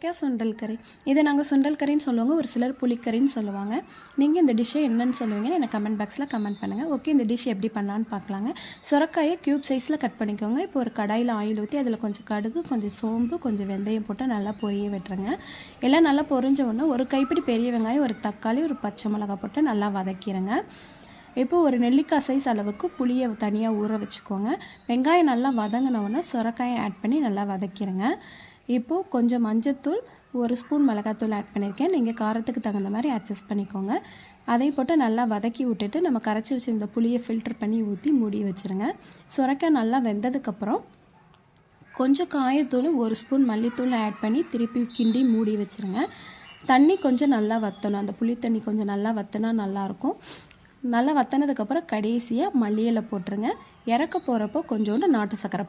சுரைக்காய் சுண்டல் கறி. இதை நாங்கள் சுண்டல் கறின்னு சொல்லுவாங்க, ஒரு சிலர் புளிக்கறின்னு சொல்லுவாங்க. நீங்கள் இந்த டிஷ்ஷை என்னென்னு சொல்லுவீங்கன்னு எனக்கு கமெண்ட் பாக்ஸில் கமெண்ட் பண்ணுங்கள். ஓகே, இந்த டிஷ் எப்படி பண்ணலான்னு பார்க்கலாங்க. சுரைக்காயை க்யூப் சைஸில் கட் பண்ணிக்கோங்க. இப்போ ஒரு கடாயில் ஆயில் ஊற்றி அதில் கொஞ்சம் கடுகு, கொஞ்சம் சோம்பு, கொஞ்சம் வெந்தயம் போட்டு நல்லா பொரிய விட்டுருங்க. எல்லாம் நல்லா பொரிஞ்ச உடனே ஒரு கைப்பிடி பெரிய வெங்காயம், ஒரு தக்காளி, ஒரு பச்சை மிளகாய் போட்டு நல்லா வதக்கிடுங்க. இப்போது ஒரு நெல்லிக்காய் சைஸ் அளவுக்கு புளியை தனியாக ஊற வச்சுக்கோங்க. வெங்காயம் நல்லா வதங்கினவுடனே சுரைக்காயை ஆட் பண்ணி நல்லா வதக்கிடுங்க. இப்போது கொஞ்சம் மஞ்சத்தூள், ஒரு ஸ்பூன் மிளகாத்தூள் ஆட் பண்ணியிருக்கேன். நீங்கள் காரத்துக்கு தகுந்த மாதிரி அட்ஜஸ்ட் பண்ணிக்கோங்க. அதையும் போட்டு நல்லா வதக்கி விட்டுட்டு நம்ம கரைச்சி வச்சுருந்த புளியை ஃபில்டர் பண்ணி ஊற்றி மூடி வச்சுருங்க. சுரைக்காய் நல்லா வெந்ததுக்கப்புறம் கொஞ்சம் காயத்தூள், ஒரு ஸ்பூன் மல்லித்தூள் ஆட் பண்ணி திருப்பி கிண்டி மூடி வச்சுருங்க. தண்ணி கொஞ்சம் நல்லா வற்றணும். அந்த புளி தண்ணி கொஞ்சம் நல்லா வற்றினா நல்லாயிருக்கும். நல்லா வற்றினதுக்கப்புறம் கடைசியாக மல்லி இலை போட்டுருங்க. இறக்க போகிறப்போ கொஞ்சோண்டு நாட்டு சர்க்கரை